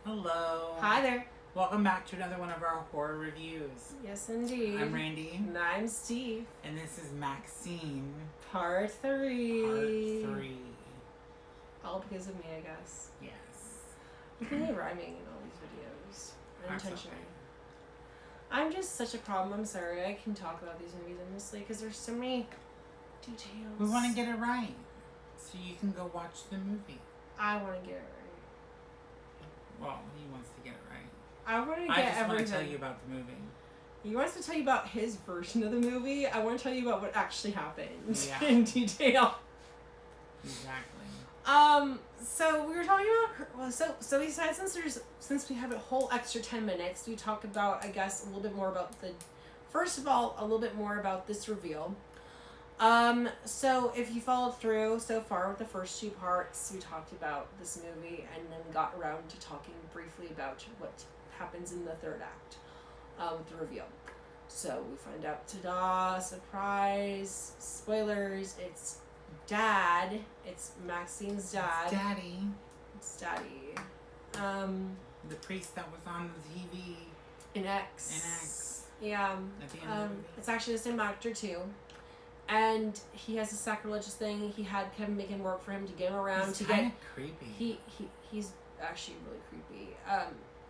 Hello. Hi there. Welcome back to another one of our horror reviews. Yes, indeed. I'm Randy. And I'm Steve. And this is MaXXXine. Part 3. Part 3. All because of me, I guess. Yes. Look at me rhyming in all these videos. Unintentionally. Okay. I'm just such a problem. I'm sorry. I can talk about these movies endlessly because there's so many details. We want to get it right. So you can go watch the movie. I want to get it right. Well, he wants to get it right. I want to get I just everything. want to tell you about the movie. He wants to tell you about his version of the movie. I want to tell you about what actually happened Yeah. in detail. Exactly. So we were talking about her, well, so we decided since we have a whole extra 10 minutes, we talk about, I guess, a little bit more about first of all, a little bit more about this reveal. So if you followed through so far with the first 2 parts, we talked about this movie and then got around to talking briefly about what happens in the 3rd act, with the reveal. So we find out, ta-da, surprise, spoilers, it's Dad. It's MaXXXine's dad. It's Daddy. It's Daddy. The priest that was on the TV. In X. Yeah. At the end of the movie. It's actually the same actor too. And he has a sacrilegious thing. He had Kevin make him work for him to get him around He's to kinda get creepy. He's actually really creepy.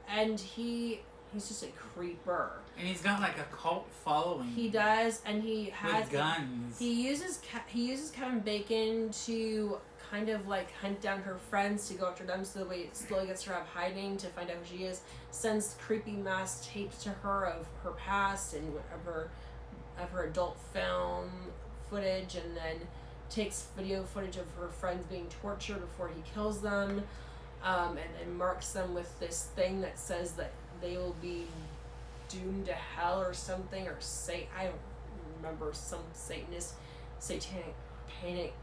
And he's just a creeper. And he's got like a cult following. He does, and he has with guns. He uses Kevin Bacon to kind of like hunt down her friends to go after them, so the way it slowly gets her out of hiding to find out who she is. Sends creepy mass tapes to her of her past and of her adult film footage, and then takes video footage of her friends being tortured before he kills them, and then marks them with this thing that says that they will be doomed to hell or something, or I don't remember, some satanic panic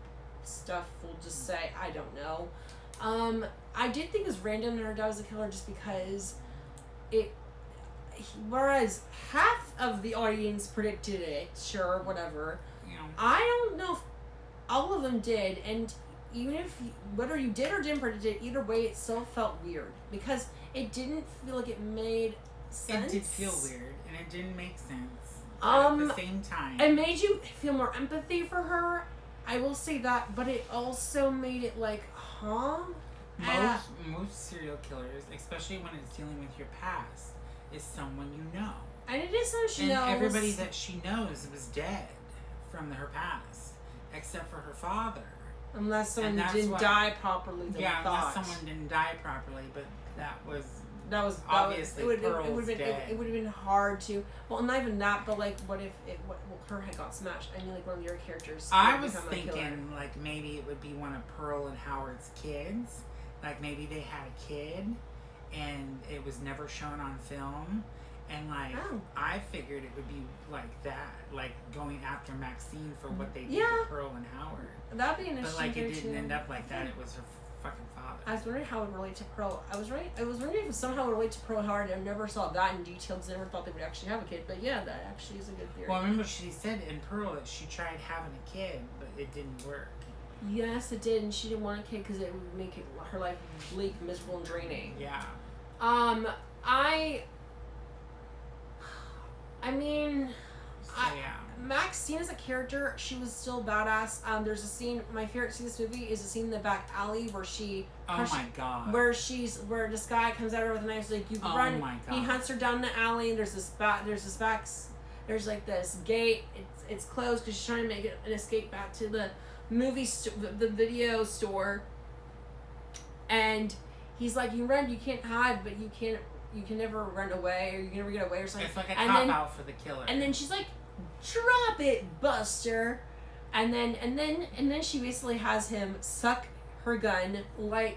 stuff. We'll just say, I don't know. I did think it was random that her dad was a killer just because whereas half of the audience predicted it, sure, whatever. Yeah. I don't know if all of them did, and even if whether you did or didn't predict it, either way, it still felt weird because it didn't feel like it made sense. It did feel weird, and it didn't make sense. At the same time, it made you feel more empathy for her. I will say that, but it also made it like, huh? Most serial killers, especially when it's dealing with your past, is someone you know. And it is someone she knows. And everybody that she knows was dead from her past, except for her father. Unless someone didn't die properly. Unless someone didn't die properly, but that was obviously it Pearl's dead. It would have been hard to. Well, not even that, but like, what if her head got smashed? I mean, like one of your characters. I was thinking like maybe it would be one of Pearl and Howard's kids. Like maybe they had a kid, and it was never shown on film. And like, I figured it would be like that, like going after MaXXXine for what they did to Pearl and Howard. That'd be an interesting. But like, it didn't end up like that. It was her fucking father. I was wondering how it would relate to Pearl. I was wondering if somehow it would relate to Pearl and Howard. I never saw that in detail because I never thought they would actually have a kid. But yeah, that actually is a good theory. Well, I remember she said in Pearl that she tried having a kid, but it didn't work. Yes, it did, and she didn't want a kid because it would make her life bleak, miserable, and draining. Yeah. I mean, yeah. MaXXXine as a character, she was still badass. There's a scene, my favorite scene in this movie is a scene in the back alley where God. Where this guy comes at her with a knife, like, you can run. My God. He hunts her down the alley, and there's like this gate. It's closed because she's trying to make it an escape back to the the video store. And he's like, you run, you can't hide, but you can never run away, or you can never get away or something. It's like a cop-out for the killer. And then she's like, drop it, Buster. And then she basically has him suck her gun like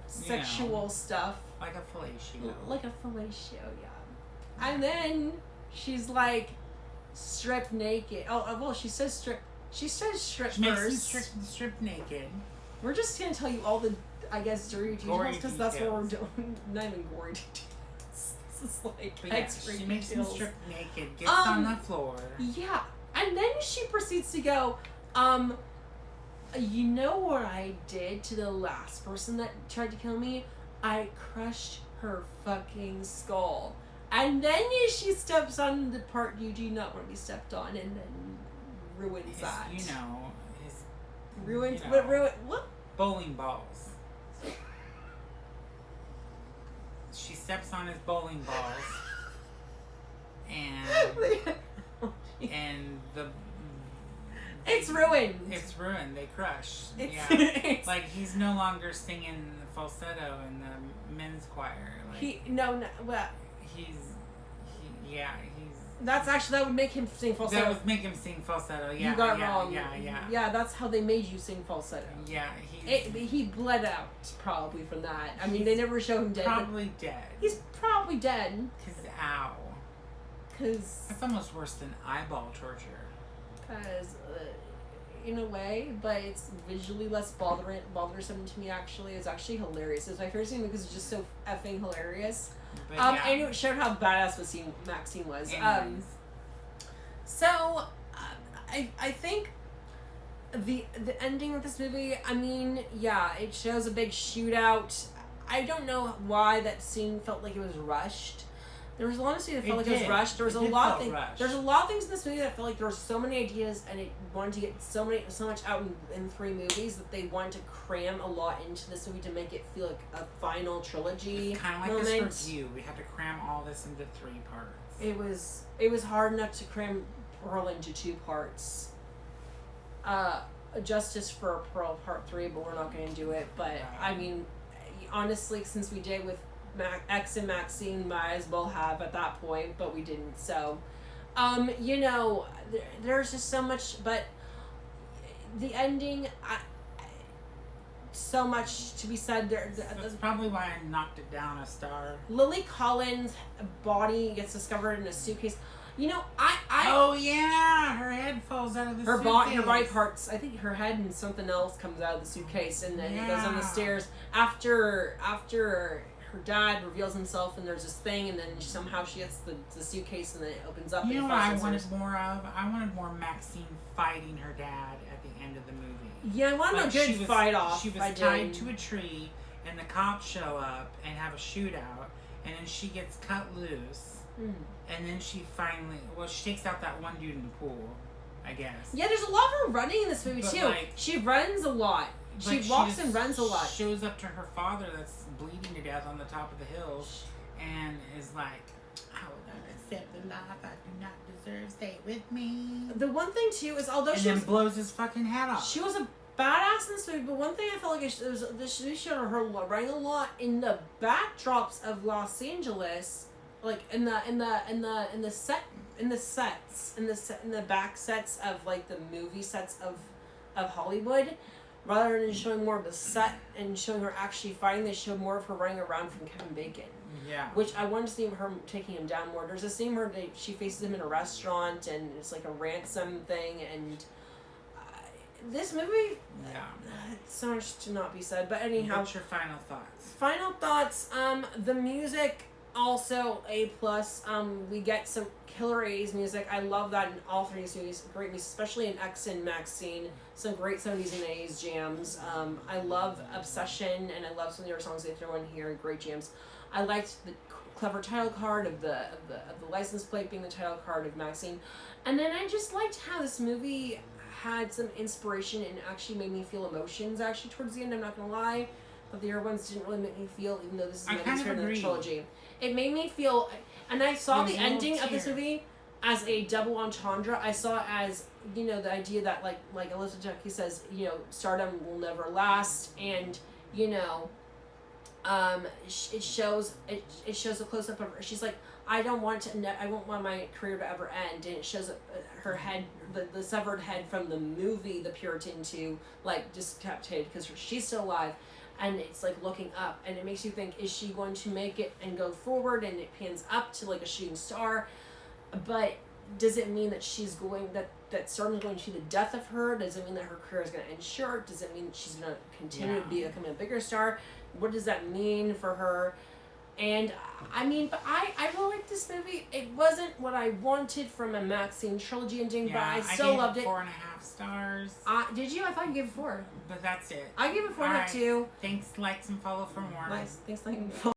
sexual stuff. Like a fellatio. Like a fellatio, yeah. And then she's like, strip naked. Oh, well, she says strip. She says strip she first. Makes him strip naked. We're just gonna tell you all the, I guess, dirty details because that's what we're doing. Not even gory details. This is like X-ray she makes him details. strip naked, gets on the floor. Yeah, and then she proceeds to go, you know what I did to the last person that tried to kill me? I crushed her fucking skull. And then she steps on the part you do not want to be stepped on, and then ruins that. You know, his ruins what? Bowling balls. She steps on his bowling balls, and the it's ruined. It's ruined. They crush. It's like he's no longer singing falsetto in the men's choir. Like, well. He's. That would make him sing falsetto. That would make him sing falsetto. Yeah, you got wrong. Yeah. Yeah, that's how they made you sing falsetto. Yeah, he bled out probably from that. I mean, they never show him dead. Probably dead. He's probably dead. Cause that's almost worse than eyeball torture. Cause, in a way, but it's visually less bothersome to me. Actually, it's actually hilarious. It's my favorite scene because it's just so effing hilarious. And it showed how badass MaXXXine was. So, I think the ending of this movie, I mean, yeah, it shows a big shootout. I don't know why that scene felt like it was rushed. There was a lot of scenes that felt like it was rushed. There's a lot of things in this movie that felt like there were so many ideas, and it wanted to get so much out in 3 movies that they wanted to cram a lot into this movie to make it feel like a final trilogy. It's kind of like this review. We had to cram all this into 3 parts. It was hard enough to cram Pearl into 2 parts. Justice for Pearl Part 3, but we're not going to do it. But I mean, honestly, since we did with X and MaXXXine, might as well have at that point, but we didn't. So, you know, there's just so much, but the ending, so much to be said. That's probably why I knocked it down a star. Lily Collins' body gets discovered in a suitcase. You know, oh yeah, her head falls out of the suitcase. Her body parts. I think her head and something else comes out of the suitcase, and then it goes on the stairs after her dad reveals himself, and there's this thing, and then somehow she gets the suitcase, and then it opens up. You know what I wanted more of? I wanted more MaXXXine fighting her dad at the end of the movie. Yeah, I wanted a good fight off. She was tied to a tree, and the cops show up and have a shootout, and then she gets cut loose, and then she takes out that one dude in the pool, I guess. Yeah, there's a lot of her running in this movie, too. Like, she runs a lot. She walks and runs a lot. Shows up to her father that's bleeding to death on the top of the hill, and is like, "I will not accept the life I do not deserve. Stay with me." The one thing too is, although she blows his fucking head off. She was a badass in this movie, but one thing I felt like this movie showed her running a lot in the backdrops of Los Angeles, like in the back sets of like the movie sets of Hollywood. Rather than showing more of the set and showing her actually fighting, they showed more of her running around from Kevin Bacon. Yeah. Which I wanted to see her taking him down more. There's a scene where she faces him in a restaurant, and it's like a ransom thing, and this movie... Yeah. So much to not be said, but anyhow... What's your final thoughts? Final thoughts, the music, also A+. We get some killer 80s music. I love that in all 3 movies. Great music, especially in X and MaXXXine. Some great 70s and 80s jams. I love Obsession, and I love some of the other songs they throw in here. Great jams. I liked the clever title card of the license plate being the title card of MaXXXine. And then I just liked how this movie had some inspiration and actually made me feel emotions actually towards the end. I'm not going to lie. But the other ones didn't really make me feel, even though this is my favorite in the trilogy. It made me feel, and I saw the ending of this movie as a double entendre. I saw it as, you know, the idea that like Elizabeth Jackie says, you know, stardom will never last, and you know, it shows a close up of her. She's like, I don't want my career to ever end, and it shows her head, the severed head from the movie The Puritan, to like decapitated because she's still alive. And it's like looking up, and it makes you think, is she going to make it and go forward? And it pans up to like a shooting star. But does it mean that she's going, that stardom's going to be the death of her? Does it mean that her career is going to end short? Does it mean she's going to continue to become a bigger star? What does that mean for her? And I mean, but I really liked this movie. It wasn't what I wanted from a MaXXXine trilogy ending, but I still loved it. 4.5 stars. Did you? I thought you gave it 4. But that's it. I gave it 4.5 too. Thanks, likes, and follow for more. Nice. Thanks, like.